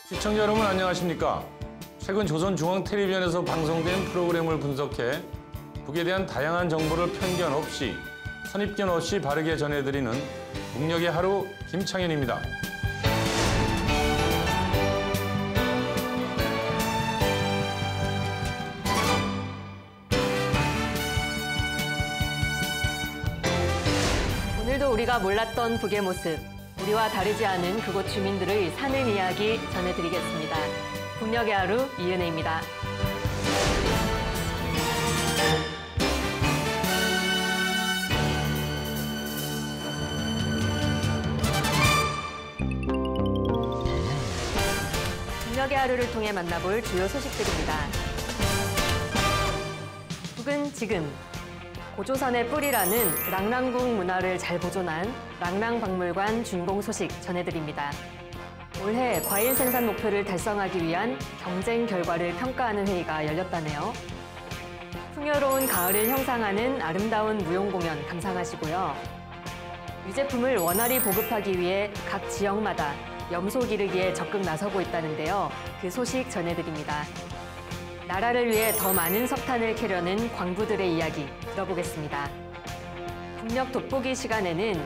시청자 여러분 안녕하십니까? 최근 조선중앙텔레비전에서 방송된 프로그램을 분석해 북에 대한 다양한 정보를 편견 없이 선입견 없이 바르게 전해드리는 북녘의 하루 김창현입니다. 오늘도 우리가 몰랐던 북의 모습, 우리와 다르지 않은 그곳 주민들의 사는 이야기 전해드리겠습니다. 북녘의 하루 이은혜입니다. 북녘의 하루를 통해 만나볼 주요 소식들입니다. 북은 지금 고조선의 뿌리라는 랑랑국 문화를 잘 보존한 랑랑박물관 준공 소식 전해드립니다. 올해 과일 생산 목표를 달성하기 위한 경쟁 결과를 평가하는 회의가 열렸다네요. 풍요로운 가을을 형상하는 아름다운 무용공연 감상하시고요. 유제품을 원활히 보급하기 위해 각 지역마다 염소 기르기에 적극 나서고 있다는데요. 그 소식 전해드립니다. 나라를 위해 더 많은 석탄을 캐려는 광부들의 이야기 들어보겠습니다. 북녘 돋보기 시간에는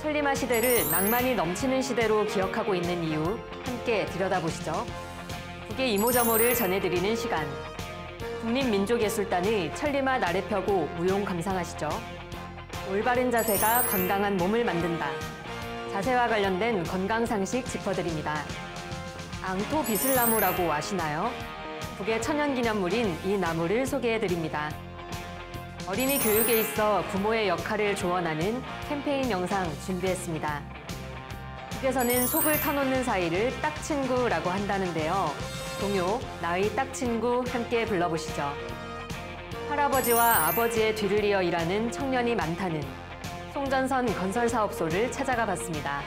천리마 시대를 낭만이 넘치는 시대로 기억하고 있는 이유 함께 들여다보시죠. 북의 이모저모를 전해드리는 시간. 국립민족예술단의 천리마 나래 펴고 무용 감상하시죠. 올바른 자세가 건강한 몸을 만든다. 자세와 관련된 건강상식 짚어드립니다. 앙토 비슬나무라고 아시나요? 북의 천연기념물인 이 나무를 소개해드립니다. 어린이 교육에 있어 부모의 역할을 조언하는 캠페인 영상 준비했습니다. 북에서는 속을 터놓는 사이를 딱친구라고 한다는데요. 동요, 나의 딱친구 함께 불러보시죠. 할아버지와 아버지의 뒤를 이어 일하는 청년이 많다는 송전선 건설사업소를 찾아가 봤습니다.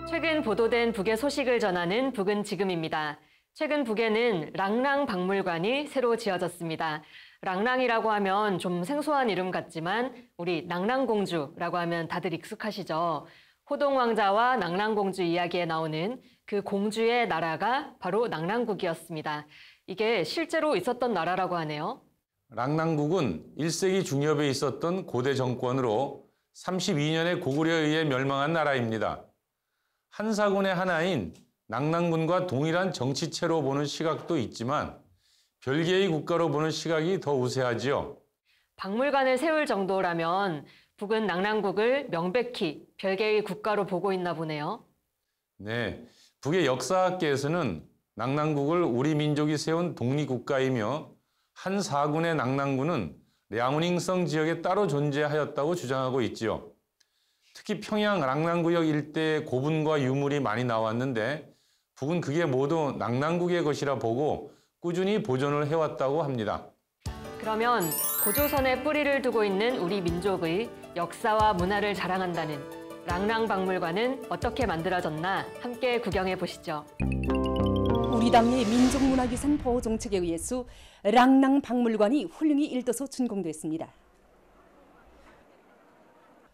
최근 보도된 북의 소식을 전하는 북은 지금입니다. 최근 북에는 랑랑박물관이 새로 지어졌습니다. 랑랑이라고 하면 좀 생소한 이름 같지만 우리 랑랑공주라고 하면 다들 익숙하시죠? 호동왕자와 랑랑공주 이야기에 나오는 그 공주의 나라가 바로 랑랑국이었습니다. 이게 실제로 있었던 나라라고 하네요. 랑랑국은 1세기 중엽에 있었던 고대 정권으로 32년에 고구려에 의해 멸망한 나라입니다. 한사군의 하나인 랑랑군과 동일한 정치체로 보는 시각도 있지만 별개의 국가로 보는 시각이 더 우세하지요. 박물관을 세울 정도라면 북은 랑랑국을 명백히 별개의 국가로 보고 있나 보네요. 네, 북의 역사학계에서는 랑랑국을 우리 민족이 세운 독립국가이며 한 사군의 랑랑군은 량운잉성 지역에 따로 존재하였다고 주장하고 있지요. 특히 평양 랑랑구역 일대에 고분과 유물이 많이 나왔는데 북은 그게 모두 랑랑국의 것이라 보고 꾸준히 보존을 해왔다고 합니다. 그러면 고조선에 뿌리를 두고 있는 우리 민족의 역사와 문화를 자랑한다는 랑랑박물관은 어떻게 만들어졌나 함께 구경해 보시죠. 우리 당의 민족문화유산 보호정책에 의해서 랑랑박물관이 훌륭히 일떠서 준공됐습니다.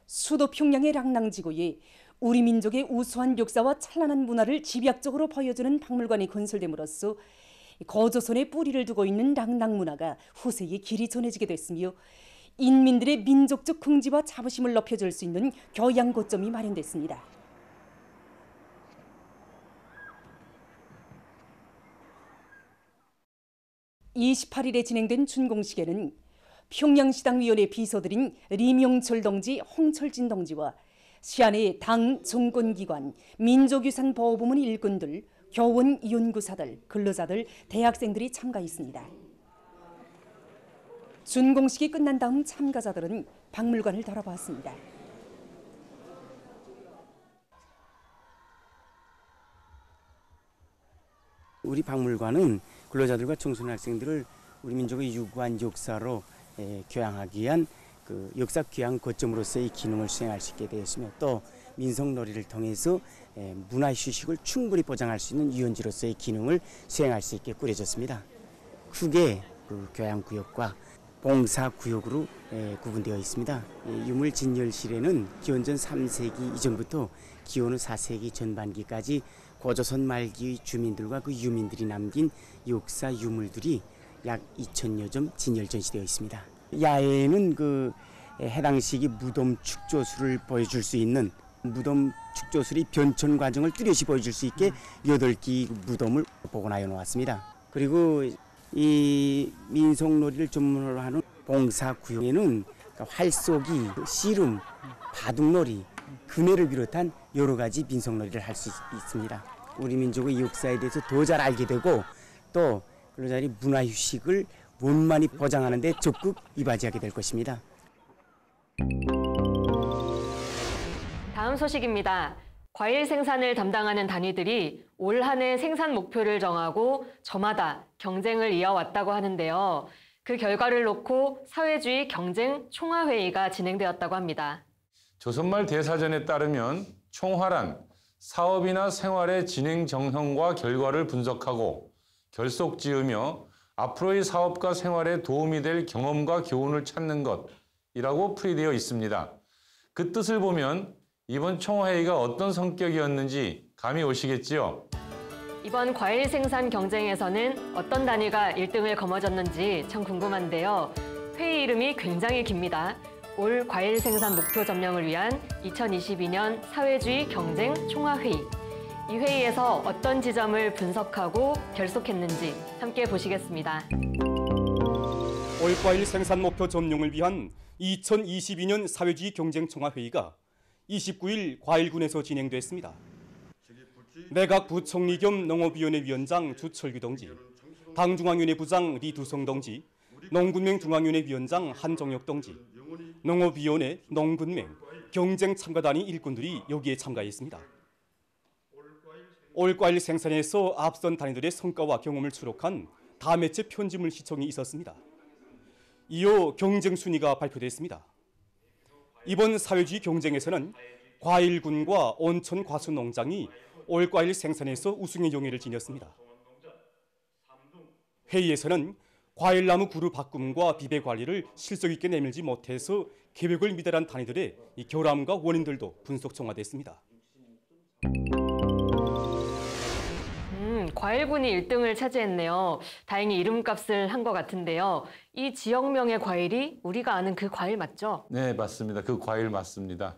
수도 평양의 랑랑지구에 우리 민족의 우수한 역사와 찬란한 문화를 집약적으로 보여주는 박물관이 건설됨으로써 고조선에 뿌리를 두고 있는 랑랑 문화가 후세에 길이 전해지게 됐으며 인민들의 민족적 긍지와 자부심을 높여줄 수 있는 교양 고점이 마련됐습니다. (28일에) 진행된 준공식에는 평양시당위원회 비서들인 리명철 동지, 홍철진 동지와 시안의 당 정권기관, 민족유산보호부문 일꾼들, 교원 연구사들, 근로자들, 대학생들이 참가했습니다. 준공식이 끝난 다음 참가자들은 박물관을 돌아봤습니다. 우리 박물관은 근로자들과 청소년 학생들을 우리 민족의 유구한 역사로 교양하기 위한 그 역사 교양 거점으로서의 기능을 수행할 수 있게 되었으며 또 민속놀이를 통해서 문화 휴식을 충분히 보장할 수 있는 유원지로서의 기능을 수행할 수 있게 꾸려졌습니다. 크게 그 교양구역과 봉사구역으로 구분되어 있습니다. 유물 진열실에는 기원전 3세기 이전부터 기원 후 4세기 전반기까지 고조선 말기의 주민들과 그 유민들이 남긴 역사 유물들이 약 2,000여 점 진열 전시되어 있습니다. 야외에는 그 해당 시기 무덤 축조술을 보여줄 수 있는 무덤 축조술이 변천 과정을 뚜렷이 보여줄 수 있게 8기 무덤을 복원하여 놓았습니다. 그리고 이 민속놀이를 전문으로 하는 봉사구역에는 활쏘기, 씨름, 바둑놀이, 그네를 비롯한 여러 가지 민속놀이를 할 수 있습니다. 우리 민족의 역사에 대해서 더 잘 알게 되고 또 근로자들이 문화휴식을 원만히 보장하는 데 적극 이바지하게 될 것입니다. 다음 소식입니다. 과일 생산을 담당하는 단위들이 올 한 해 생산 목표를 정하고 저마다 경쟁을 이어왔다고 하는데요. 그 결과를 놓고 사회주의 경쟁 총화회의가 진행되었다고 합니다. 조선말 대사전에 따르면 총화란 사업이나 생활의 진행 정형과 결과를 분석하고 결속지으며 앞으로의 사업과 생활에 도움이 될 경험과 교훈을 찾는 것이라고 풀이되어 있습니다. 그 뜻을 보면 이번 총회의가 어떤 성격이었는지 감이 오시겠지요? 이번 과일 생산 경쟁에서는 어떤 단위가 1등을 거머쥐었는지 참 궁금한데요. 회의 이름이 굉장히 깁니다. 올 과일 생산 목표 점령을 위한 2022년 사회주의 경쟁 총화회의. 이 회의에서 어떤 지점을 분석하고 결속했는지 함께 보시겠습니다. 올 과일 생산 목표 점령을 위한 2022년 사회주의 경쟁 총화회의가 29일 과일군에서 진행됐습니다. 내각 부총리 겸 농업위원회 위원장 주철규 동지, 당중앙위원회 부장 리두성 동지, 농군맹 중앙위원회 위원장 한정혁 동지, 농업위원회, 농군맹, 경쟁 참가단위 일꾼들이 여기에 참가했습니다. 올 과일 생산에서 앞선 단위들의 성과와 경험을 추록한 다매체 편집물 시청이 있었습니다. 이어 경쟁 순위가 발표됐습니다. 이번 사회주의 경쟁에서는 과일군과 온천 과수농장이 올 과일 생산에서 우승의 영예를 지녔습니다. 회의에서는 과일나무 구루 바꿈과 비배 관리를 실속 있게 내밀지 못해서 계획을 미달한 단위들의 결함과 원인들도 분석 정화됐습니다. 과일군이 1등을 차지했네요. 다행히 이름값을 한 것 같은데요. 이 지역명의 과일이 우리가 아는 그 과일 맞죠? 네, 맞습니다. 그 과일 맞습니다.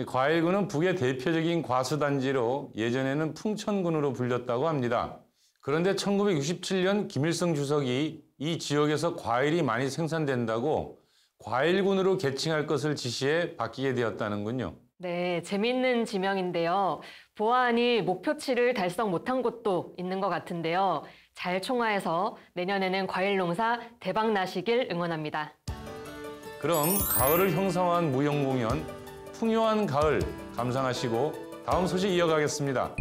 과일군은 북의 대표적인 과수단지로 예전에는 풍천군으로 불렸다고 합니다. 그런데 1967년 김일성 주석이 이 지역에서 과일이 많이 생산된다고 과일군으로 개칭할 것을 지시해 바뀌게 되었다는군요. 네, 재미있는 지명인데요. 보아하니 목표치를 달성 못한 곳도 있는 것 같은데요. 잘 총화해서 내년에는 과일 농사 대박 나시길 응원합니다. 그럼 가을을 형상화한 무용공연 풍요한 가을 감상하시고 다음 소식 이어가겠습니다.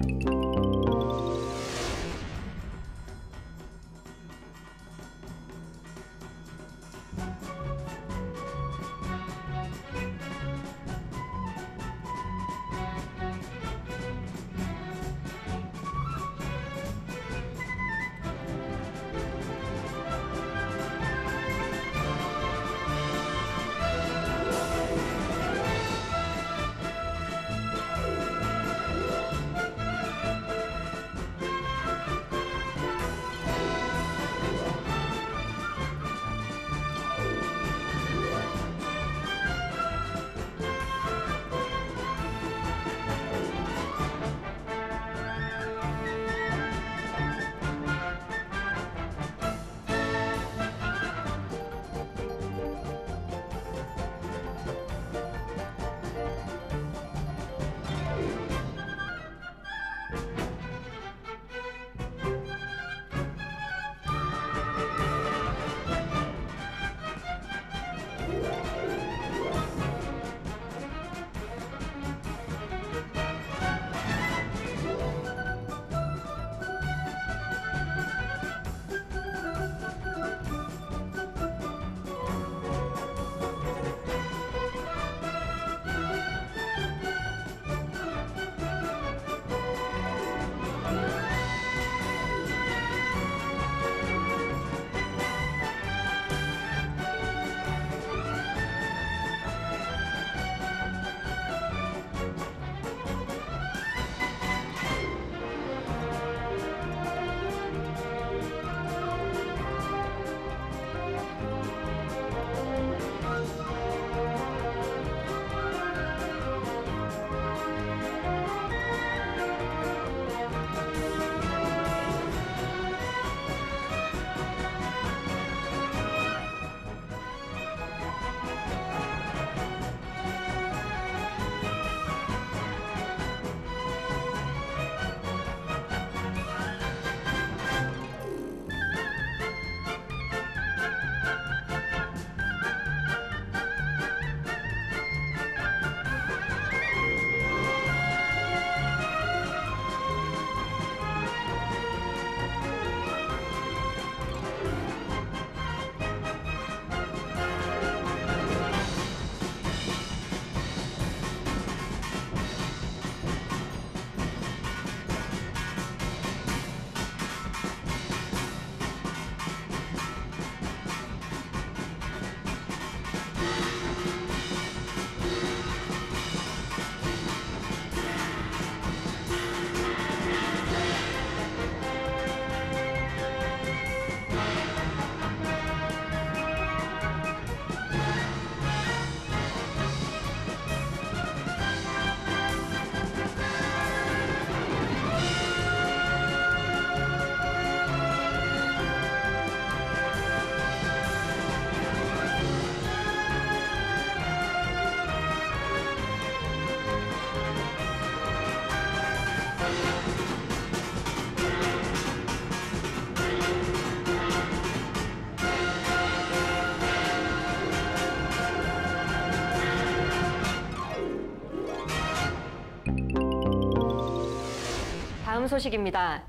소식입니다.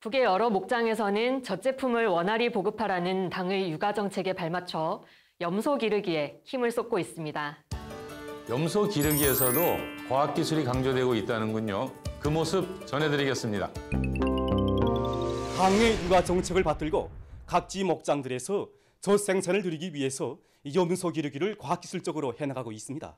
북의 여러 목장에서는 젖제품을 원활히 보급하라는 당의 육아 정책에 발맞춰 염소 기르기에 힘을 쏟고 있습니다. 염소 기르기에서도 과학기술이 강조되고 있다는군요. 그 모습 전해드리겠습니다. 당의 육아 정책을 받들고 각지 목장들에서 젖 생산을 늘리기 위해서 염소 기르기를 과학기술적으로 해나가고 있습니다.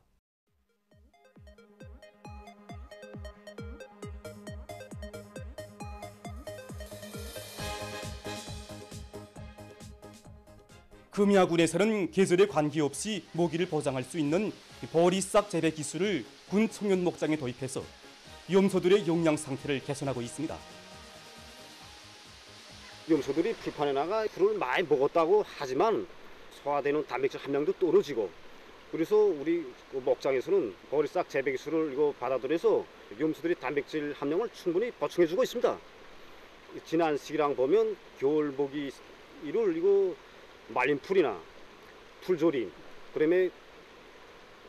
금야군에서는 계절에 관계없이 모기를 보장할 수 있는 보리싹 재배 기술을 군 청년 목장에 도입해서 염소들의 영양 상태를 개선하고 있습니다. 염소들이 풀판에 나가 풀을 많이 먹었다고 하지만 소화되는 단백질 함량도 떨어지고, 그래서 우리 목장에서는 보리싹 재배 기술을 이거 받아들여서 염소들이 단백질 함량을 충분히 보충해주고 있습니다. 지난 시기랑 보면 겨울 모기를 이거 말린 풀이나 풀조림, 그다음에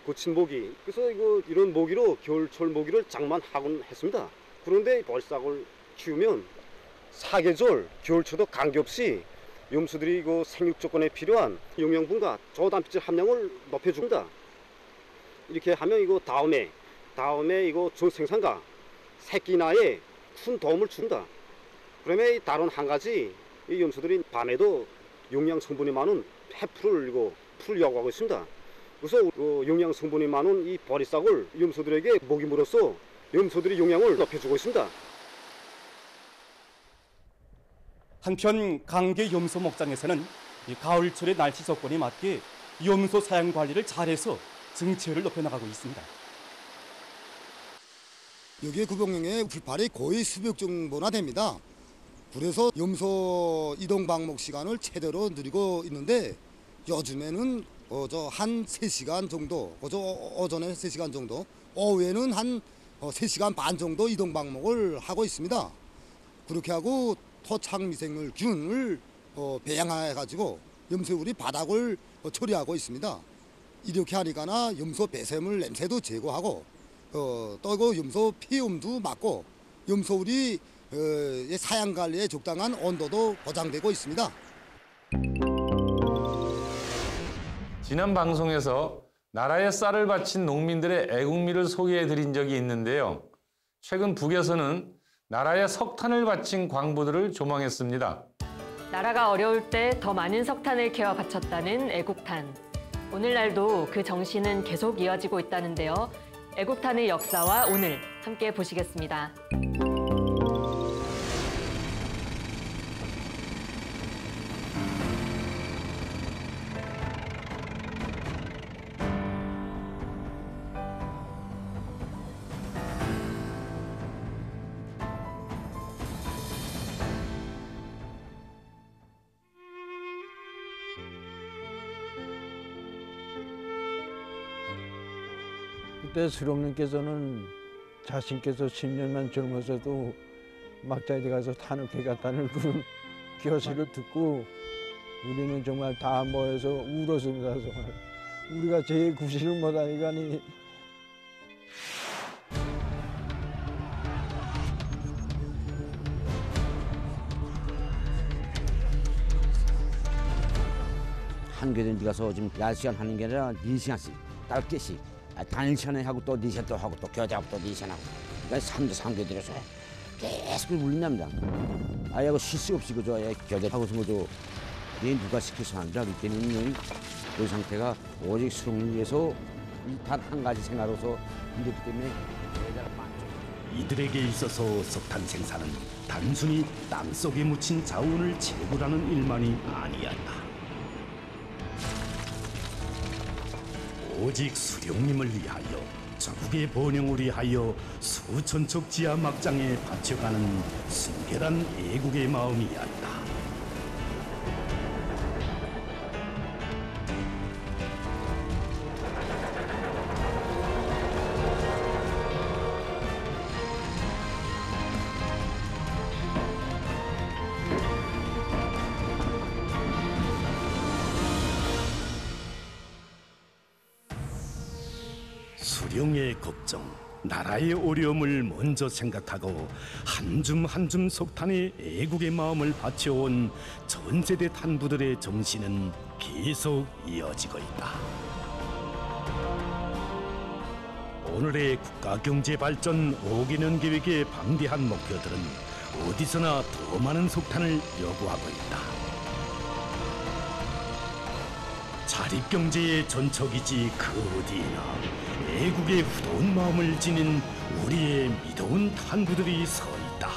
거친 모기, 그래서 이런 모기로 겨울철 모기를 장만하곤 했습니다. 그런데 보리싹을 키우면 사계절 겨울철도 관계없이 염소들이 생육 조건에 필요한 영양분과 저단백질 함량을 높여줍니다. 이렇게 하면 다음에 젖 생산과 새끼나에 큰 도움을 줍니다. 그러면 다른 한 가지 이 염소들이 밤에도 영양 성분이 많은 해풀을 풀 요구하고 있습니다. 그래서 영양 성분이 많은 이 보리싹을 염소들에게 먹임으로써 염소들의 영양을 높여주고 있습니다. 한편 강계 염소 목장에서는 가을철의 날씨 조건에 맞게 염소 사양 관리를 잘해서 증치율을 높여나가고 있습니다. 여기에 구병령의 풀팔이 거의 수백 정도나 됩니다. 그래서 염소 이동 방목 시간을 최대로 누리고 있는데, 요즘에는 한 3시간 정도, 오전에 3시간 정도, 오후에는 한 3시간 반 정도 이동 방목을 하고 있습니다. 그렇게 하고 토착 미생물 균을 배양해가지고 염소우리 바닥을 처리하고 있습니다. 이렇게 하니까 염소 배쇄물 냄새도 제거하고 또 염소 폐염도 막고 염소우리 사양 관리에 적당한 온도도 보장되고 있습니다. 지난 방송에서 나라에 쌀을 바친 농민들의 애국미를 소개해드린 적이 있는데요. 최근 북에서는 나라에 석탄을 바친 광부들을 조망했습니다. 나라가 어려울 때 더 많은 석탄을 캐어 바쳤다는 애국탄. 오늘날도 그 정신은 계속 이어지고 있다는데요. 애국탄의 역사와 오늘 함께 보시겠습니다. 그때 수령님께서는 자신께서 10년만 젊어서도 막자에 가서 탄을 캐갔다는 그런 교시를 듣고 우리는 정말 다 모여서 울었습니다. 정말 우리가 제일 구실을 못하니까니. 한 교대는 가서 지금 10시간 하는 게 아니라 4시간씩 짧게씩 단일 시간에 하고 또 4시간 또 하고 또 교대하고 또 4시간 하고, 그러니까 3교대로서 계속 울린답니다. 아예 쉴 새 없이 그저 교대하고서 그저 누가 시켜서 한다 그때는 그 상태가 오직 수령을 위해서 단 한 가지 생활로서 힘들기 때문에 대자가 많죠. 이들에게 있어서 석탄 생산은 단순히 땅속에 묻힌 자원을 채굴하는 일만이 아니었다. 오직 수령님을 위하여, 자국의 번영을 위하여 수천척 지하 막장에 바쳐가는 순결한 애국의 마음이었다. 수령의 걱정, 나라의 어려움을 먼저 생각하고 한 줌 한 줌 속탄에 애국의 마음을 바쳐온 전 세대 탄부들의 정신은 계속 이어지고 있다. 오늘의 국가경제발전 5개년 계획의 방대한 목표들은 어디서나 더 많은 속탄을 요구하고 있다. 자립경제의 전척이지 그 어디에나 애국의 후도운 마음을 지닌 우리의 미더운 탄부들이 서 있다.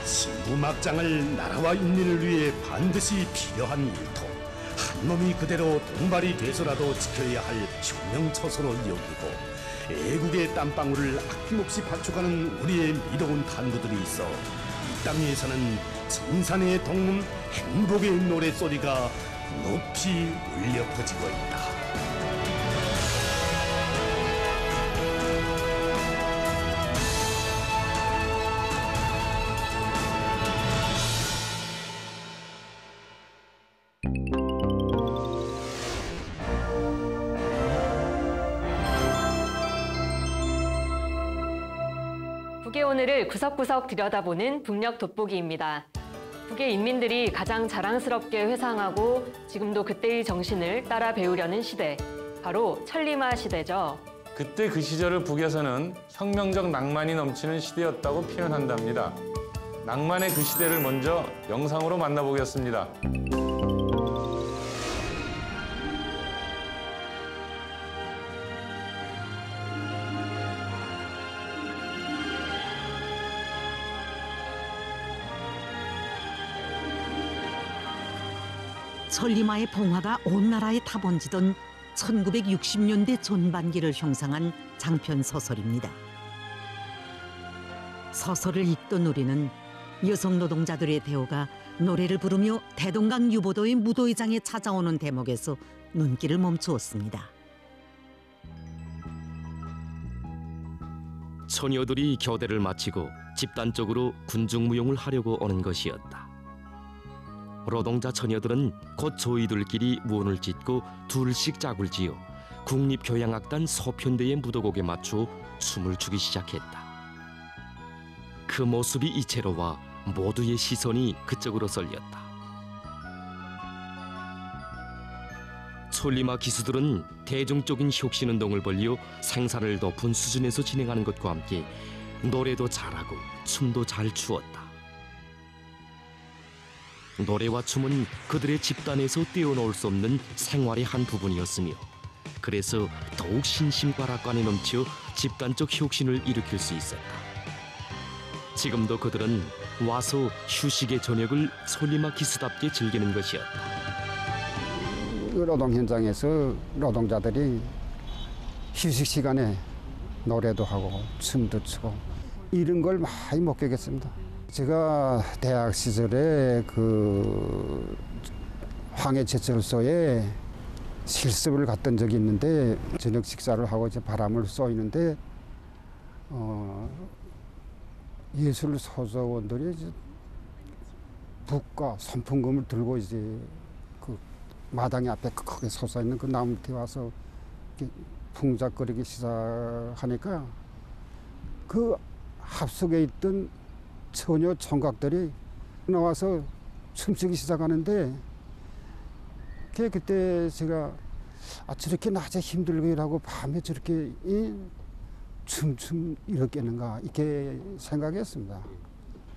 신부막장을 나라와 인민을 위해 반드시 필요한 일터, 한 놈이 그대로 동발이 돼서라도 지켜야 할 혁명처소로 여기고 애국의 땀방울을 아낌없이 바쳐가는 우리의 미더운 탄부들이 있어 이 땅에서는 정산에 돋는 행복의 노랫소리가 높이 울려 퍼지고 있다. 북의 오늘을 구석구석 들여다보는 북녘 돋보기입니다. 북의 인민들이 가장 자랑스럽게 회상하고 지금도 그때의 정신을 따라 배우려는 시대, 바로 천리마 시대죠. 그때 그 시절을 북에서는 혁명적 낭만이 넘치는 시대였다고 표현한답니다. 낭만의 그 시대를 먼저 영상으로 만나보겠습니다. 천리마의 봉화가 온 나라에 타번지던 1960년대 전반기를 형상한 장편 소설입니다. 소설을 읽던 우리는 여성 노동자들의 대호가 노래를 부르며 대동강 유보도의 무도회장에 찾아오는 대목에서 눈길을 멈추었습니다. 처녀들이 교대를 마치고 집단적으로 군중무용을 하려고 오는 것이었다. 노동자 처녀들은 곧 조이들끼리 무언을 짓고 둘씩 짝을 지어 국립교향악단 소편대의 무도곡에 맞춰 춤을 추기 시작했다. 그 모습이 이채로와 모두의 시선이 그쪽으로 쏠렸다. 천리마 기수들은 대중적인 혁신운동을 벌여 생산을 높은 수준에서 진행하는 것과 함께 노래도 잘하고 춤도 잘 추었다. 노래와 춤은 그들의 집단에서 떼어놓을 수 없는 생활의 한 부분이었으며 그래서 더욱 신심과락관에 넘쳐 집단적 혁신을 일으킬 수 있었다. 지금도 그들은 와서 휴식의 저녁을 천리마 기수답게 즐기는 것이었다. 노동 현장에서 노동자들이 휴식 시간에 노래도 하고 춤도 추고 이런 걸 많이 목격했습니다. 제가 대학 시절에 그 황해제철소에 실습을 갔던 적이 있는데 저녁 식사를 하고 이제 바람을 쏘이는데 예술 소조원들이 이제 북과 선풍금을 들고 이제 그 마당 앞에 크게 솟아 있는 그 나무 밑에 와서 풍작거리기 시작하니까 그 합석에 있던 처녀 총각들이 나와서 춤추기 시작하는데 그때 제가 저렇게 낮에 힘들고 일하고 밤에 저렇게 춤 이렇게는가 이렇게 생각했습니다.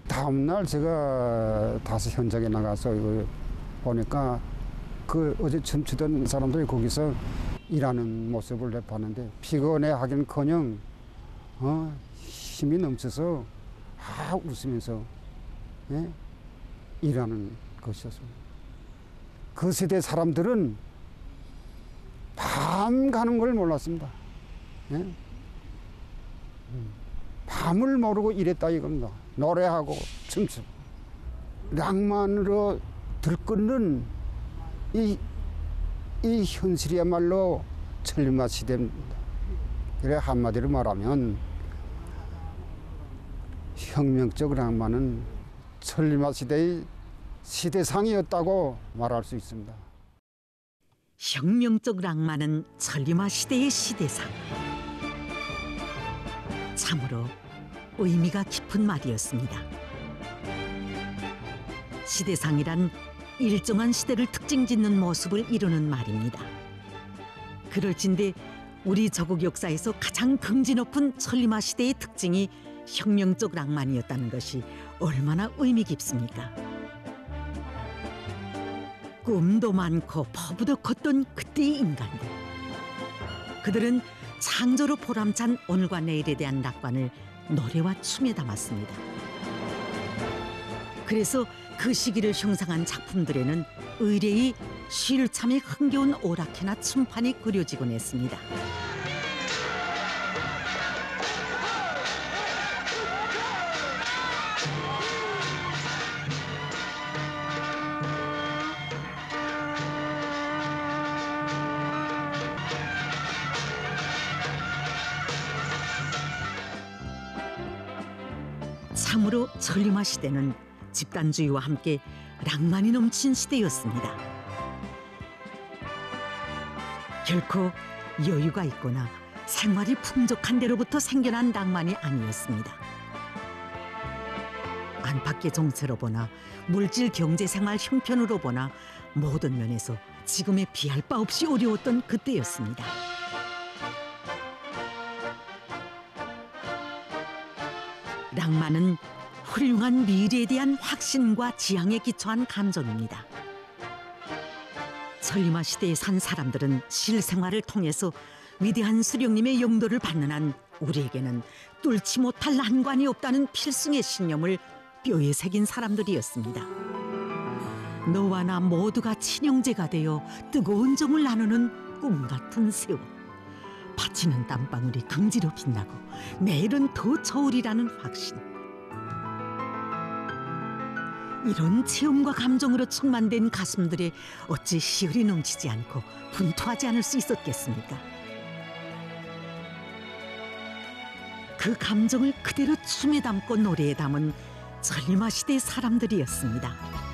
다음 날 제가 다시 현장에 나가서 이걸 보니까 그 어제 춤추던 사람들이 거기서 일하는 모습을 봤는데 피곤해 하긴커녕 힘이 넘쳐서 웃으면서 일하는 것이었습니다. 그 세대 사람들은 밤 가는 걸 몰랐습니다. 밤을 모르고 일했다 이겁니다. 노래하고 춤추고 낭만으로 들끓는 이 현실이야말로 천리마 시대입니다. 그래 한마디로 말하면 혁명적 낭만은 천리마 시대의 시대상이었다고 말할 수 있습니다. 혁명적 낭만은 천리마 시대의 시대상. 참으로 의미가 깊은 말이었습니다. 시대상이란 일정한 시대를 특징짓는 모습을 이루는 말입니다. 그럴진데 우리 저국 역사에서 가장 긍지 높은 천리마 시대의 특징이 혁명적 낭만이었다는 것이 얼마나 의미 깊습니까? 꿈도 많고 포부도 컸던 그때의 인간들. 그들은 창조로 보람찬 오늘과 내일에 대한 낙관을 노래와 춤에 담았습니다. 그래서 그 시기를 형상한 작품들에는 의뢰의 쉴 참에 흥겨운 오락회나 춤판이 그려지곤 했습니다. 참으로 천리마 시대는 집단주의와 함께 낭만이 넘친 시대였습니다. 결코 여유가 있거나 생활이 풍족한 데로부터 생겨난 낭만이 아니었습니다. 안팎의 정세로 보나 물질 경제 생활 형편으로 보나 모든 면에서 지금에 비할 바 없이 어려웠던 그때였습니다. 낭만은 훌륭한 미래에 대한 확신과 지향에 기초한 감정입니다. 천리마 시대에 산 사람들은 실생활을 통해서 위대한 수령님의 용도를 받는 한 우리에게는 뚫지 못할 난관이 없다는 필승의 신념을 뼈에 새긴 사람들이었습니다. 너와 나 모두가 친형제가 되어 뜨거운 정을 나누는 꿈 같은 세월. 바치는 땀방울이 긍지로 빛나고 내일은 더 저울이라는 확신. 이런 체험과 감정으로 충만된 가슴들에 어찌 희열이 넘치지 않고 분투하지 않을 수 있었겠습니까? 그 감정을 그대로 춤에 담고 노래에 담은 천리마 시대의 사람들이었습니다.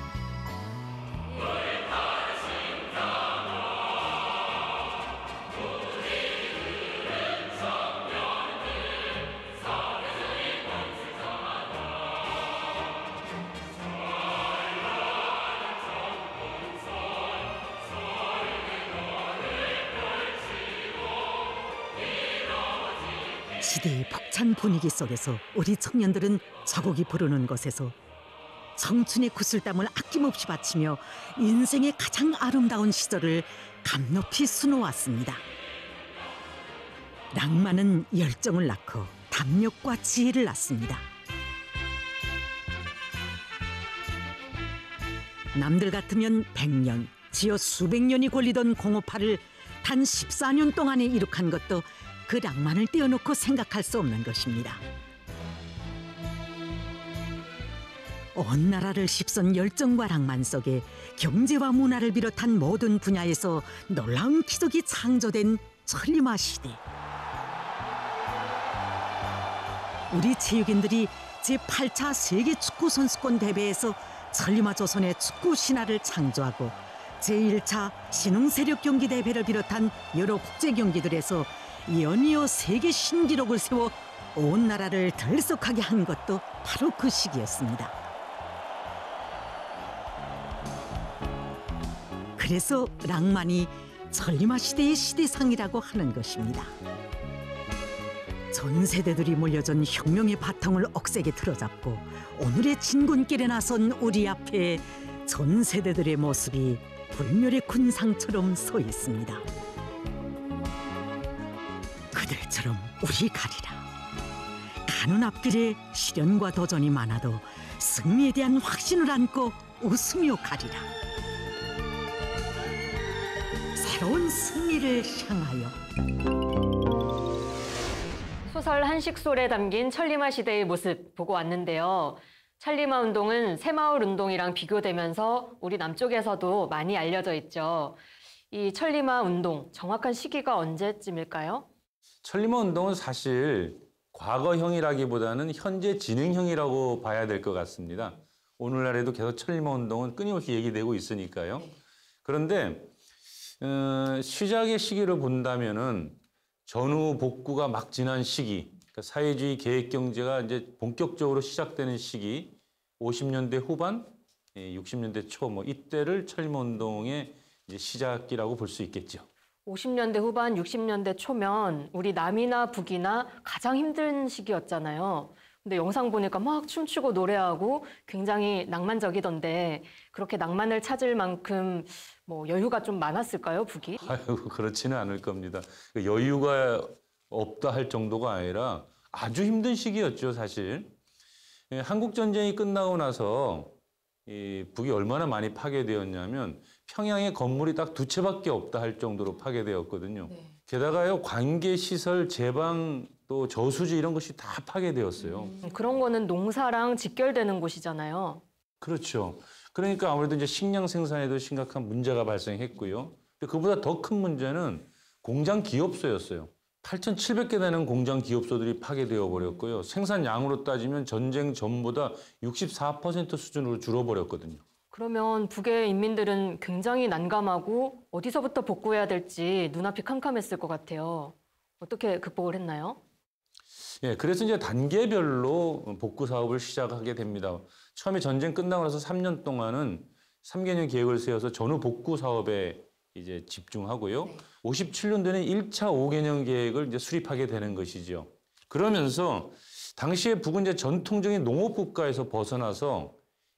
시대의 벅찬 분위기 속에서 우리 청년들은 저곡이 부르는 것에서 청춘의 구슬땀을 아낌없이 바치며 인생의 가장 아름다운 시절을 감높이 수놓았습니다. 낭만은 열정을 낳고 담력과 지혜를 낳습니다. 남들 같으면 100년, 지어 수백 년이 걸리던 공업화를 단 14년 동안에 이룩한 것도 그 낭만을 떼어놓고 생각할 수 없는 것입니다. 온 나라를 휩쓴 열정과 낭만 속에 경제와 문화를 비롯한 모든 분야에서 놀라운 기적이 창조된 천리마 시대. 우리 체육인들이 제8차 세계축구선수권 대회에서 천리마 조선의 축구 신화를 창조하고 제1차 신흥세력 경기 대회를 비롯한 여러 국제 경기들에서 연이어 세계 신기록을 세워 온 나라를 들썩하게 한 것도 바로 그 시기였습니다. 그래서 낭만이 천리마 시대의 시대상이라고 하는 것입니다. 전 세대들이 물려준 혁명의 바탕을 억세게 틀어잡고 오늘의 진군길에 나선 우리 앞에 전 세대들의 모습이 불멸의 군상처럼 서 있습니다. 그들처럼 우리 가리라. 가는 앞길에 시련과 도전이 많아도 승리에 대한 확신을 안고 웃으며 가리라. 새로운 승리를 향하여. 소설 한식솔에 담긴 천리마 시대의 모습 보고 왔는데요. 천리마 운동은 새마을 운동이랑 비교되면서 우리 남쪽에서도 많이 알려져 있죠. 이 천리마 운동, 정확한 시기가 언제쯤일까요? 천리마 운동은 사실 과거형이라기보다는 현재 진행형이라고 봐야 될 것 같습니다. 오늘날에도 계속 천리마 운동은 끊임없이 얘기되고 있으니까요. 그런데 시작의 시기를 본다면은 전후 복구가 막 지난 시기, 그러니까 사회주의 계획 경제가 이제 본격적으로 시작되는 시기, 50년대 후반, 60년대 초, 이때를 천리마 운동의 이제 시작이라고 볼 수 있겠죠. 50년대 후반, 60년대 초면 우리 남이나 북이나 가장 힘든 시기였잖아요. 근데 영상 보니까 막 춤추고 노래하고 굉장히 낭만적이던데 그렇게 낭만을 찾을 만큼 여유가 좀 많았을까요, 북이? 아유, 그렇지는 않을 겁니다. 여유가 없다 할 정도가 아니라 아주 힘든 시기였죠, 사실. 한국 전쟁이 끝나고 나서 이 북이 얼마나 많이 파괴되었냐면 평양에 건물이 딱 2채밖에 없다 할 정도로 파괴되었거든요. 네. 게다가요, 관계 시설, 제방, 또 저수지 이런 것이 다 파괴되었어요. 그런 거는 농사랑 직결되는 곳이잖아요. 그렇죠. 그러니까 아무래도 이제 식량 생산에도 심각한 문제가 발생했고요. 근데 그보다 더 큰 문제는 공장 기업소였어요. 8,700개 되는 공장 기업소들이 파괴되어 버렸고요. 생산량으로 따지면 전쟁 전보다 64% 수준으로 줄어버렸거든요. 그러면 북의 인민들은 굉장히 난감하고 어디서부터 복구해야 될지 눈앞이 캄캄했을 것 같아요. 어떻게 극복을 했나요? 예, 그래서 이제 단계별로 복구 사업을 시작하게 됩니다. 처음에 전쟁 끝나고 나서 3년 동안은 3개년 계획을 세워서 전후 복구 사업에 이제 집중하고요. 네. 57년도에는 1차 5개년 계획을 이제 수립하게 되는 것이죠. 그러면서 당시에 북은 이제 전통적인 농업 국가에서 벗어나서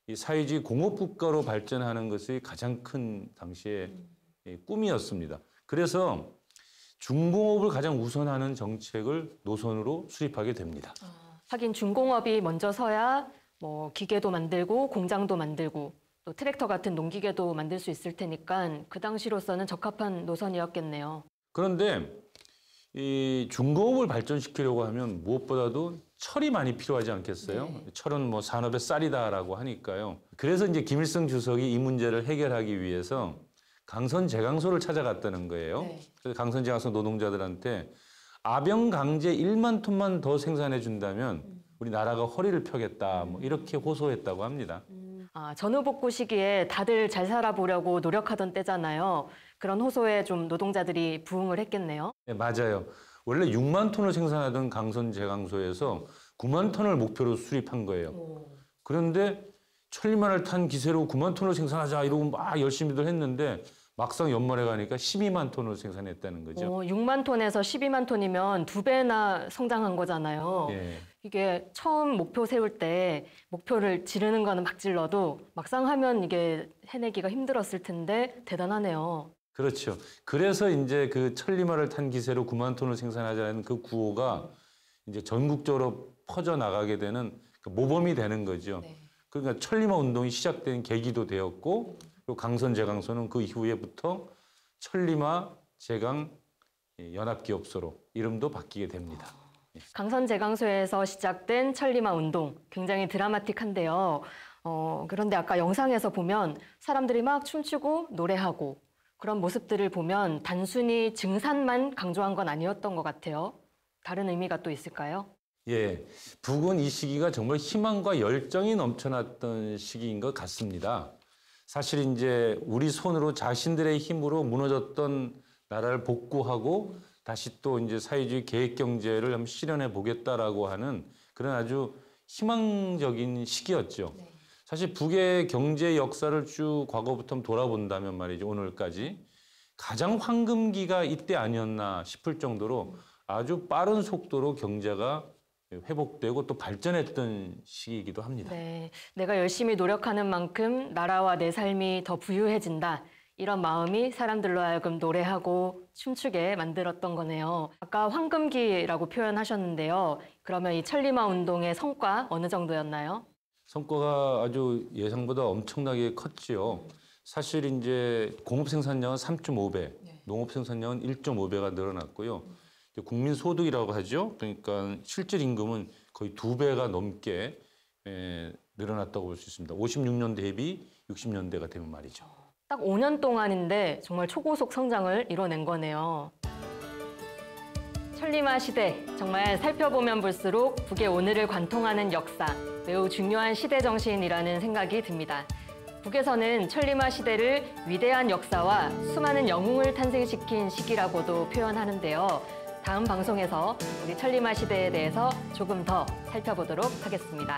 이 사회주의 공업 국가로 발전하는 것이 가장 큰 당시의 꿈이었습니다. 그래서 중공업을 가장 우선하는 정책을 노선으로 수립하게 됩니다. 하긴 중공업이 먼저 서야 기계도 만들고 공장도 만들고 또 트랙터 같은 농기계도 만들 수 있을 테니까 그 당시로서는 적합한 노선이었겠네요. 그런데 이 중공업을 발전시키려고 하면 무엇보다도 철이 많이 필요하지 않겠어요? 네. 철은 산업의 쌀이다라고 하니까요. 그래서 이제 김일성 주석이 이 문제를 해결하기 위해서 강선 제강소를 찾아갔다는 거예요. 네. 그래서 강선 제강소 노동자들한테 아병 강제 1만 톤만 더 생산해 준다면 우리 나라가 허리를 펴겠다 이렇게 호소했다고 합니다. 전후 복구 시기에 다들 잘 살아보려고 노력하던 때잖아요. 그런 호소에 좀 노동자들이 부응을 했겠네요. 네, 맞아요. 원래 6만 톤을 생산하던 강선 제강소에서 9만 톤을 목표로 수립한 거예요. 그런데 천리마를 탄 기세로 9만 톤을 생산하자 이러고 막 열심히들 했는데 막상 연말에 가니까 12만 톤을 생산했다는 거죠. 6만 톤에서 12만 톤이면 2배나 성장한 거잖아요. 예. 이게 처음 목표 세울 때 목표를 지르는 거는 막 질러도 막상 하면 이게 해내기가 힘들었을 텐데 대단하네요. 그렇죠. 그래서 이제 그 천리마를 탄 기세로 9만 톤을 생산하자는 그 구호가 이제 전국적으로 퍼져 나가게 되는 모범이 되는 거죠. 네. 그러니까 천리마 운동이 시작된 계기도 되었고, 그리고 강선 제강소는 그 이후에부터 천리마 제강 연합기업소로 이름도 바뀌게 됩니다. 강선 제강소에서 시작된 천리마 운동 굉장히 드라마틱한데요. 그런데 아까 영상에서 보면 사람들이 막 춤추고 노래하고 그런 모습들을 보면 단순히 증산만 강조한 건 아니었던 것 같아요. 다른 의미가 또 있을까요? 예, 북은 이 시기가 정말 희망과 열정이 넘쳐났던 시기인 것 같습니다. 사실 이제 우리 손으로 자신들의 힘으로 무너졌던 나라를 복구하고 다시 또 이제 사회주의 계획 경제를 한번 실현해 보겠다라고 하는 그런 아주 희망적인 시기였죠. 네. 사실 북의 경제 역사를 쭉 과거부터 돌아본다면 말이죠. 오늘까지 가장 황금기가 이때 아니었나 싶을 정도로 아주 빠른 속도로 경제가 회복되고 또 발전했던 시기이기도 합니다. 네, 내가 열심히 노력하는 만큼 나라와 내 삶이 더 부유해진다. 이런 마음이 사람들로 하여금 노래하고 춤추게 만들었던 거네요. 아까 황금기라고 표현하셨는데요. 그러면 이 천리마 운동의 성과 어느 정도였나요? 성과가 아주 예상보다 엄청나게 컸지요. 사실 이제 공업 생산량은 3.5배, 농업 생산량은 1.5배가 늘어났고요. 국민 소득이라고 하죠. 그러니까 실질 임금은 거의 2배가 넘게 늘어났다고 볼 수 있습니다. 56년 대비 60년대가 되면 말이죠. 딱 5년 동안인데 정말 초고속 성장을 이뤄낸 거네요. 천리마 시대, 정말 살펴보면 볼수록 북의 오늘을 관통하는 역사, 매우 중요한 시대 정신이라는 생각이 듭니다. 북에서는 천리마 시대를 위대한 역사와 수많은 영웅을 탄생시킨 시기라고도 표현하는데요. 다음 방송에서 우리 천리마 시대에 대해서 조금 더 살펴보도록 하겠습니다.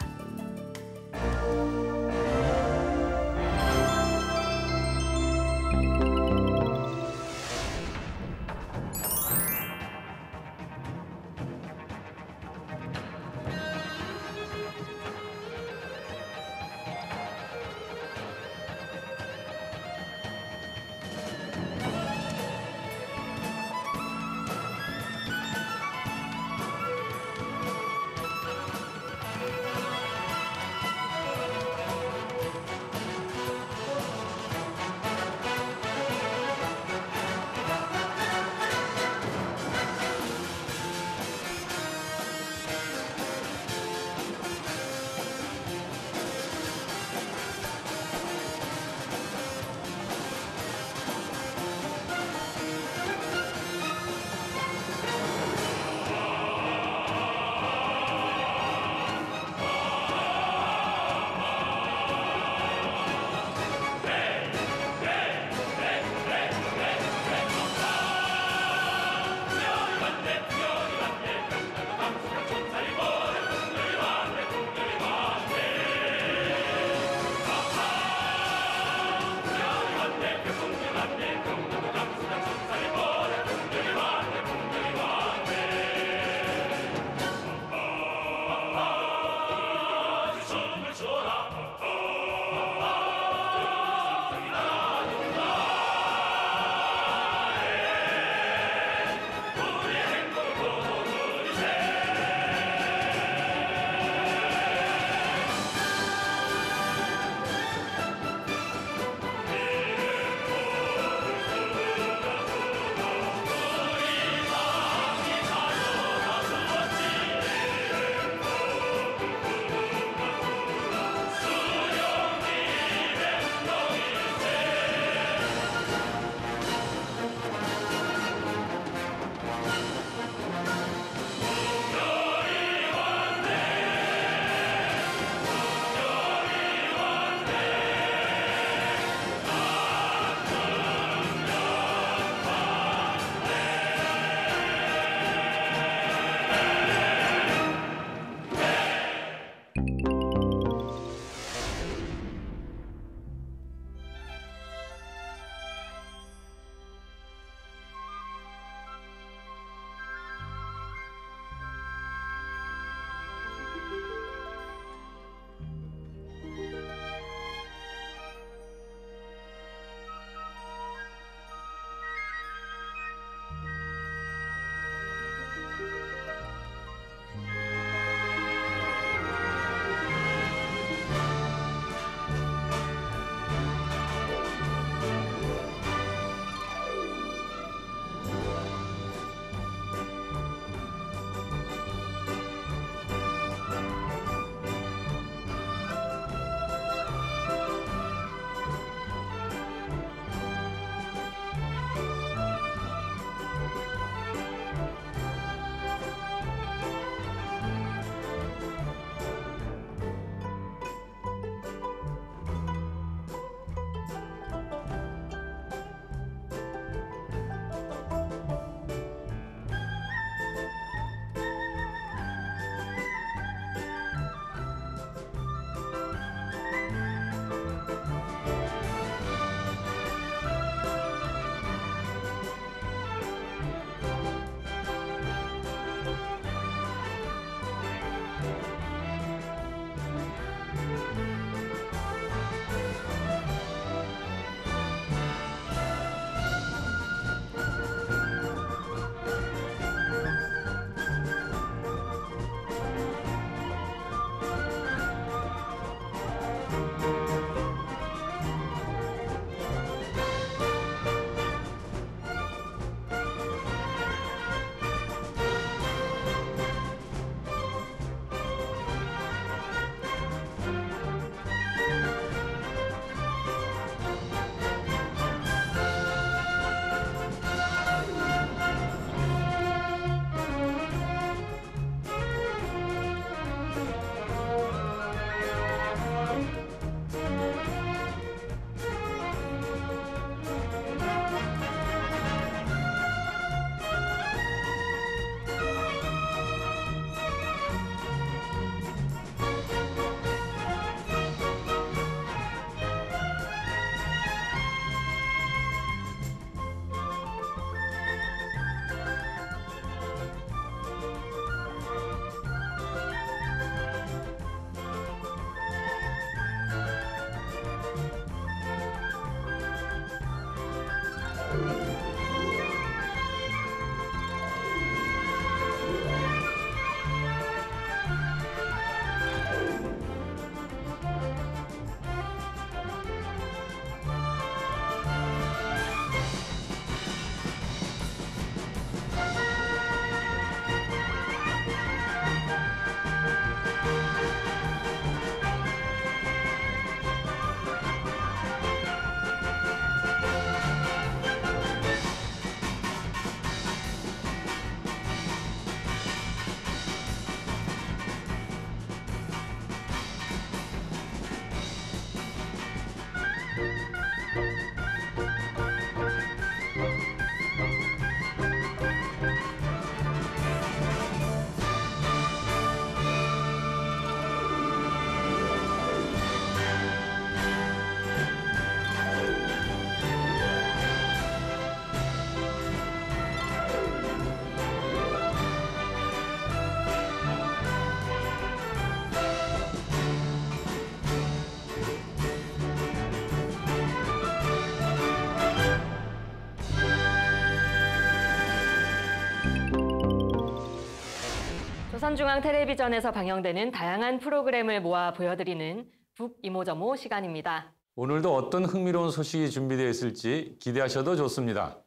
조선중앙 텔레비전에서 방영되는 다양한 프로그램을 모아 보여드리는 북이모저모 시간입니다. 오늘도 어떤 흥미로운 소식이 준비되어 있을지 기대하셔도 좋습니다.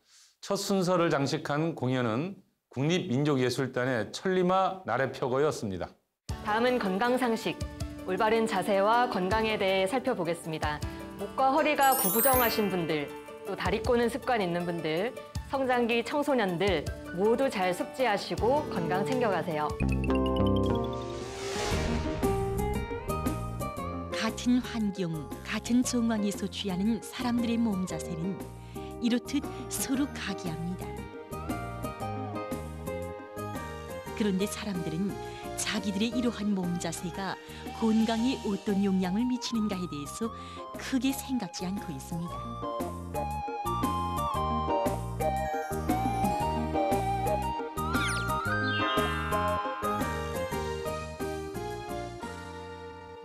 첫 순서를 장식한 공연은 국립민족예술단의 천리마 나래표고였습니다. 다음은 건강상식, 올바른 자세와 건강에 대해 살펴보겠습니다. 목과 허리가 구부정하신 분들, 또 다리 꼬는 습관 있는 분들, 성장기 청소년들 모두 잘 숙지하시고 건강 챙겨가세요. 같은 환경, 같은 정황에서 취하는 사람들의 몸 자세는 이렇듯 서로 각이합니다. 그런데 사람들은 자기들의 이러한 몸 자세가 건강에 어떤 영향을 미치는가에 대해서 크게 생각지 않고 있습니다.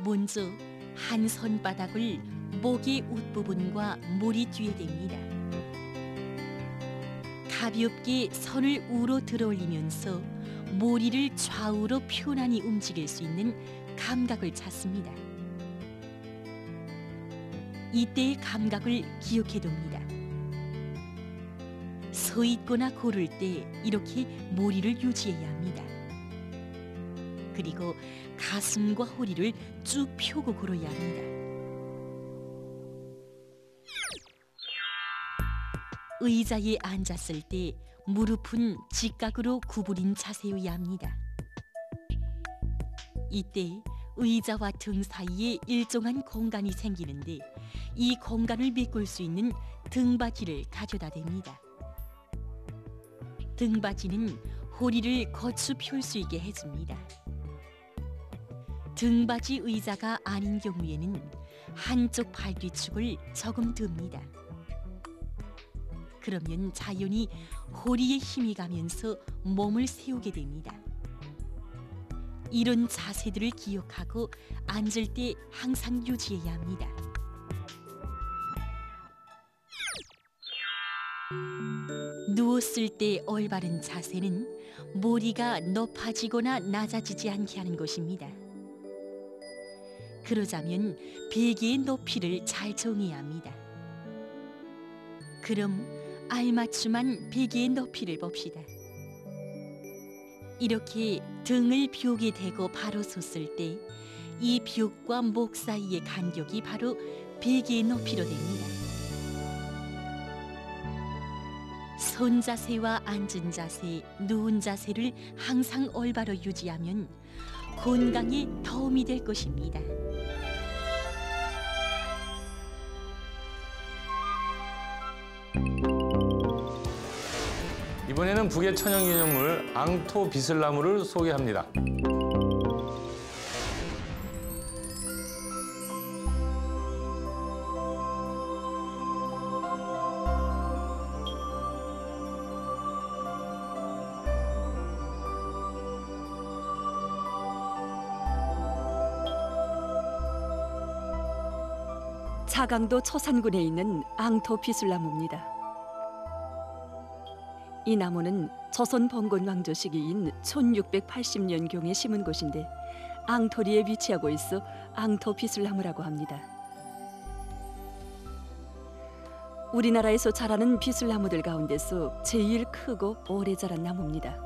먼저 한 손바닥을 목의 웃부분과 머리 뒤에 댑니다. 가볍게 손을 우로 들어올리면서 머리를 좌우로 편안히 움직일 수 있는 감각을 찾습니다. 이때의 감각을 기억해둡니다. 서 있거나 걸을 때 이렇게 머리를 유지해야 합니다. 그리고 가슴과 허리를 쭉 펴고 걸어야 합니다. 의자에 앉았을 때 무릎은 직각으로 구부린 자세여야 합니다. 이때 의자와 등 사이에 일정한 공간이 생기는데 이 공간을 메꿀 수 있는 등받이를 가져다 댑니다. 등받이는 허리를 거추 펼 수 있게 해줍니다. 등받이 의자가 아닌 경우에는 한쪽 발 뒤축을 조금 듭니다. 그러면 자연히 허리에 힘이 가면서 몸을 세우게 됩니다. 이런 자세들을 기억하고 앉을 때 항상 유지해야 합니다. 누웠을 때 올바른 자세는 머리가 높아지거나 낮아지지 않게 하는 것입니다. 그러자면 베개의 높이를 잘 정해야 합니다. 그럼 알맞춤한 베개의 높이를 봅시다. 이렇게 등을 벽에 대고 바로 섰을 때 이 벽과 목 사이의 간격이 바로 베개의 높이로 됩니다. 선 자세와 앉은 자세, 누운 자세를 항상 올바로 유지하면 건강에 도움이 될 것입니다. 이번에는 북의 천연기념물 앙토 비슬나무를 소개합니다. 차강도 초산군에 있는 앙토 비슬나무입니다. 이 나무는 조선 봉건 왕조 시기인 1680년경에 심은 곳인데 앙토리에 위치하고 있어 앙토 비슬나무라고 합니다. 우리나라에서 자라는 비슬나무들 가운데서 제일 크고 오래 자란 나무입니다.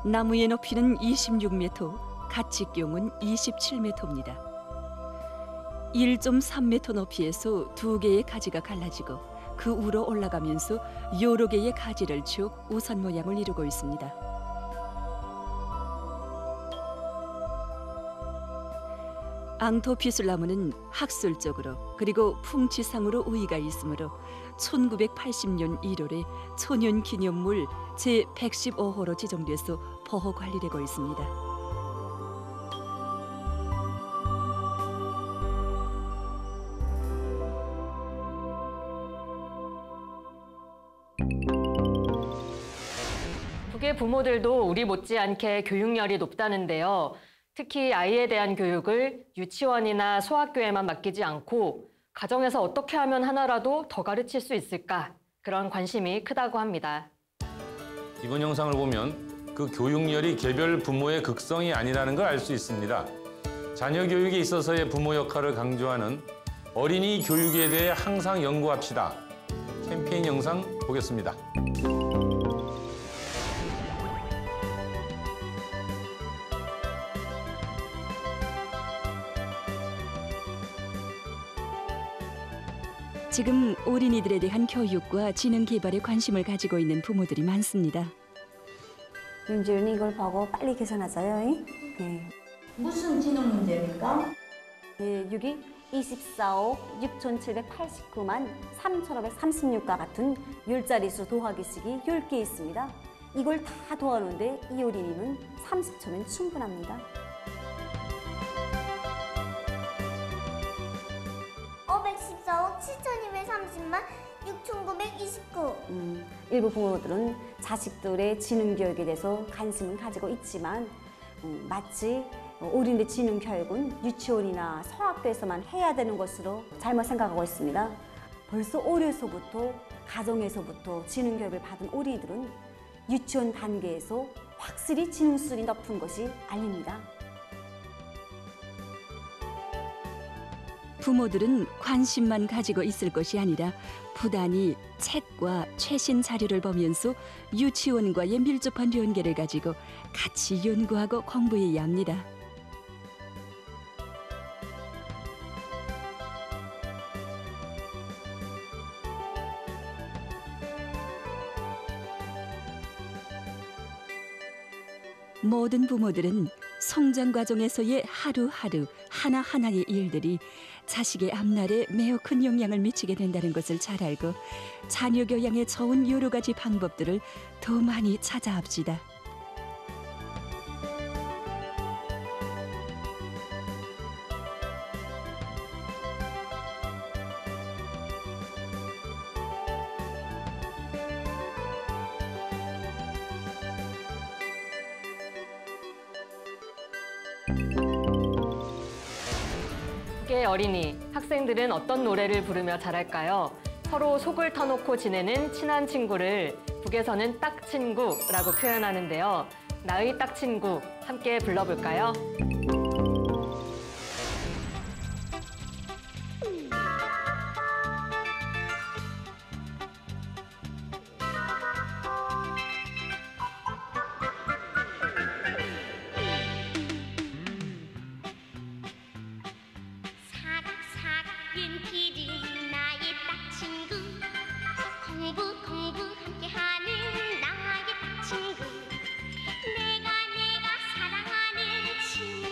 나무의 높이는 26m, 가치경은 27m입니다. 1.3m 높이에서 두 개의 가지가 갈라지고 그 위로 올라가면서 여러 개의 가지를 쭉 우산 모양을 이루고 있습니다. 앙토 비슬나무는 학술적으로 그리고 풍치상으로 우위가 있으므로 1980년 1월에 천연기념물 제115호로 지정돼서 보호관리되고 있습니다. 북의 부모들도 우리 못지않게 교육열이 높다는데요. 특히 아이에 대한 교육을 유치원이나 소학교에만 맡기지 않고 가정에서 어떻게 하면 하나라도 더 가르칠 수 있을까? 그런 관심이 크다고 합니다. 이번 영상을 보면 그 교육열이 개별 부모의 극성이 아니라는 걸 알 수 있습니다. 자녀 교육에 있어서의 부모 역할을 강조하는 어린이 교육에 대해 항상 연구합시다. 캠페인 영상 보겠습니다. 지금 어린이들에 대한 교육과 지능 개발에 관심을 가지고 있는 부모들이 많습니다. 윤지윤이 이걸 보고 빨리 계산하자요. 네. 무슨 지능 문제입니까? 네, 6이 24억 6,789만 3,536과 같은 10자리수 더하기식이 10개 있습니다. 이걸 다 더하는데 이 어린이는 30초면 충분합니다. 514억 7,230만 6,929. 일부 부모들은 자식들의 지능 교육에 대해서 관심은 가지고 있지만 마치 어린이들 지능 교육은 유치원이나 성학교에서만 해야 되는 것으로 잘못 생각하고 있습니다. 벌써 어려서부터 가정에서부터 지능 교육을 받은 어린이들은 유치원 단계에서 확실히 지능 수준이 높은 것이 알립니다. 부모들은 관심만 가지고 있을 것이 아니라 부단히 책과 최신 자료를 보면서 유치원과의 밀접한 연계를 가지고 같이 연구하고 공부해야 합니다. 모든 부모들은 성장 과정에서의 하루하루 하나하나의 일들이 자식의 앞날에 매우 큰 영향을 미치게 된다는 것을 잘 알고 자녀 교양에 좋은 여러 가지 방법들을 더 많이 찾아합시다. 북의 어린이, 학생들은 어떤 노래를 부르며 자랄까요? 서로 속을 터놓고 지내는 친한 친구를 북에서는 딱친구라고 표현하는데요. 나의 딱친구, 함께 불러볼까요? 윤필이 나의 딱친구 공부 함께하는 나의 딱친구 내가 사랑하는 친구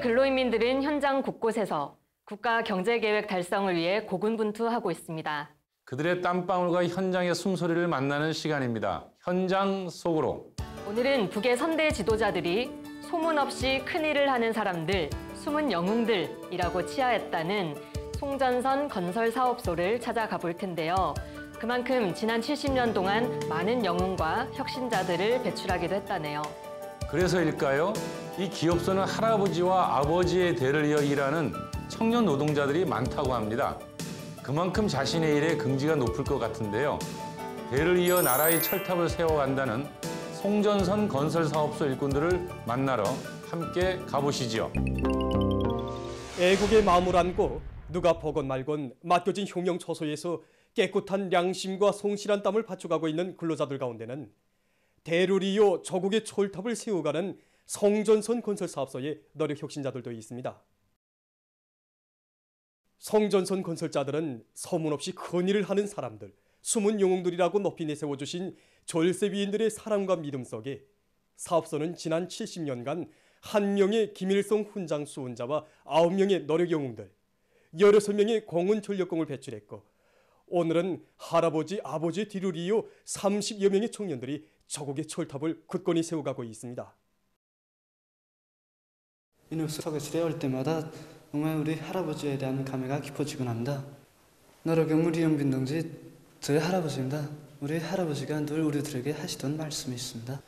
북의 근로인민들은 현장 곳곳에서 국가 경제계획 달성을 위해 고군분투하고 있습니다. 그들의 땀방울과 현장의 숨소리를 만나는 시간입니다. 현장 속으로. 오늘은 북의 선대 지도자들이 소문 없이 큰일을 하는 사람들, 숨은 영웅들이라고 치하했다는 송전선 건설사업소를 찾아가 볼 텐데요. 그만큼 지난 70년 동안 많은 영웅과 혁신자들을 배출하기도 했다네요. 그래서일까요? 이 기업소는 할아버지와 아버지의 대를 이어 일하는 청년 노동자들이 많다고 합니다. 그만큼 자신의 일에 긍지가 높을 것 같은데요. 대를 이어 나라의 철탑을 세워간다는 송전선 건설사업소 일꾼들을 만나러 함께 가보시죠. 애국의 마음을 안고 누가 보건 말건 맡겨진 흉령 처소에서 깨끗한 양심과 성실한 땀을 바쳐가고 있는 근로자들 가운데는 대를 이어 조국의 철탑을 세워가는 송전선 건설사업소의 노력 혁신자들도 있습니다. 송전선 건설자들은 소문없이 큰일을 하는 사람들, 숨은 영웅들이라고 높이 내세워주신 졸세비인들의 사랑과 믿음 속에 사업소는 지난 70년간 1명의 김일성 훈장 수훈자와 9명의 노력 영웅들, 16명의 공은 전력공을 배출했고 오늘은 할아버지, 아버지의 뒤를 이어 30여 명의 청년들이 조국의 철탑을 굳건히 세워가고 있습니다. 이 녀석의 시대에 올 때마다 정말 우리 할아버지에 대한 감회가 깊어지곤 합니다. 노력영웅 이영빈 동지, 저희 할아버지입니다. 우리 할아버지가 늘 우리들에게 하시던 말씀이 있습니다.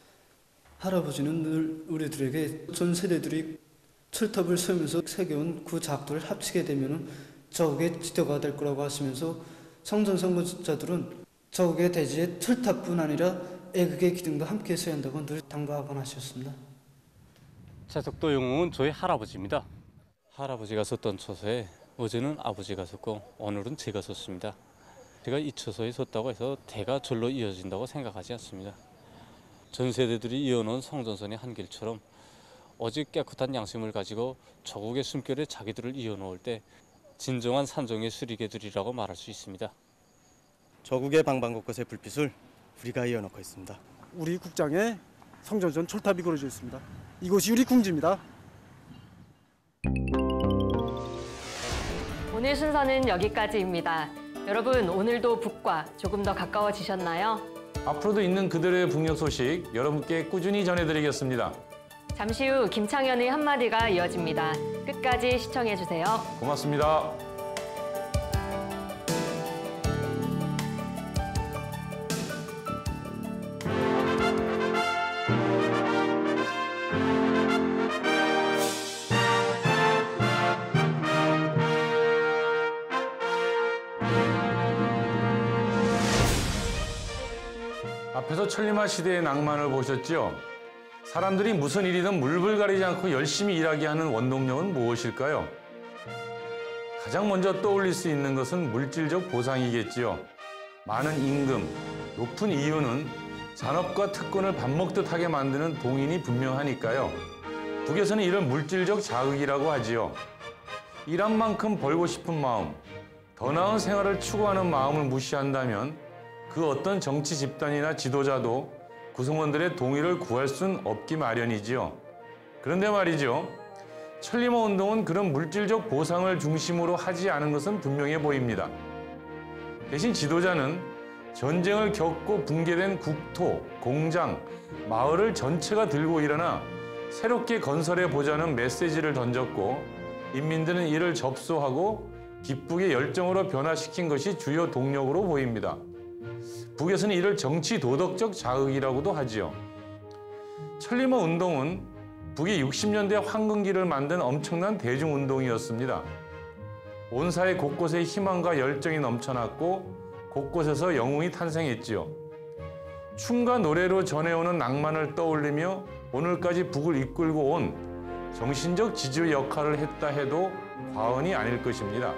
할아버지는 늘 우리들에게 전 세대들이 철탑을 세우면서 새겨온 그 작도를 합치게 되면 조국의 지도가 될 거라고 하시면서 송전선 건설자들은 조국의 대지의 철탑뿐 아니라 애국의 기둥도 함께 세워야 한다고 늘 당부하곤 하셨습니다. 채석도 영웅은 저희 할아버지입니다. 할아버지가 섰던 처소에 어제는 아버지가 섰고 오늘은 제가 섰습니다. 제가 이 처소에 섰다고 해서 대가 절로 이어진다고 생각하지 않습니다. 전 세대들이 이어놓은 송전선의 한 길처럼 오직 깨끗한 양심을 가지고 조국의 숨결에 자기들을 이어놓을 때 진정한 산정의 수리개들이라고 말할 수 있습니다. 조국의 방방곳곳의 불빛을 우리가 이어놓고 있습니다. 우리 국장에 송전선 철탑이 그려져 있습니다. 이곳이 우리 궁지입니다. 오늘 순서는 여기까지입니다. 여러분, 오늘도 북과 조금 더 가까워지셨나요? 앞으로도 있는 그들의 북녘 소식 여러분께 꾸준히 전해드리겠습니다. 잠시 후 김창현의 한마디가 이어집니다. 끝까지 시청해주세요. 고맙습니다. 앞에서 천리마 시대의 낭만을 보셨죠? 사람들이 무슨 일이든 물불 가리지 않고 열심히 일하게 하는 원동력은 무엇일까요? 가장 먼저 떠올릴 수 있는 것은 물질적 보상이겠지요. 많은 임금, 높은 이유는 산업과 특권을 밥 먹듯 하게 만드는 동인이 분명하니까요. 북에서는 이를 물질적 자극이라고 하지요. 일한 만큼 벌고 싶은 마음, 더 나은 생활을 추구하는 마음을 무시한다면 그 어떤 정치 집단이나 지도자도 구성원들의 동의를 구할 순 없기 마련이지요. 그런데 말이죠. 천리마 운동은 그런 물질적 보상을 중심으로 하지 않은 것은 분명해 보입니다. 대신 지도자는 전쟁을 겪고 붕괴된 국토, 공장, 마을을 전체가 들고 일어나 새롭게 건설해보자는 메시지를 던졌고 인민들은 이를 접수하고 기쁘게 열정으로 변화시킨 것이 주요 동력으로 보입니다. 북에서는 이를 정치 도덕적 자극이라고도 하지요. 천리마 운동은 북이 60년대 황금기를 만든 엄청난 대중운동이었습니다. 온 사회 곳곳에 희망과 열정이 넘쳐났고 곳곳에서 영웅이 탄생했지요. 춤과 노래로 전해오는 낭만을 떠올리며 오늘까지 북을 이끌고 온 정신적 지주 역할을 했다 해도 과언이 아닐 것입니다.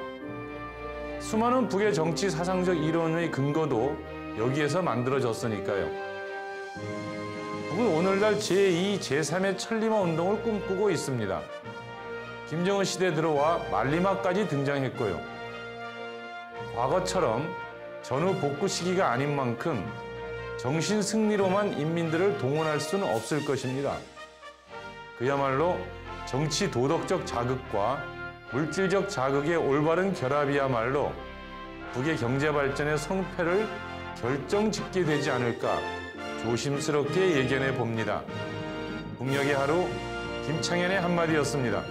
수많은 북의 정치 사상적 이론의 근거도 여기에서 만들어졌으니까요. 북은 오늘날 제2, 제3의 천리마 운동을 꿈꾸고 있습니다. 김정은 시대에 들어와 말리마까지 등장했고요. 과거처럼 전후 복구 시기가 아닌 만큼 정신 승리로만 인민들을 동원할 수는 없을 것입니다. 그야말로 정치 도덕적 자극과 물질적 자극의 올바른 결합이야말로 북의 경제 발전의 성패를 결정짓게 되지 않을까 조심스럽게 예견해 봅니다. 북녘의 하루, 김창현의 한마디였습니다.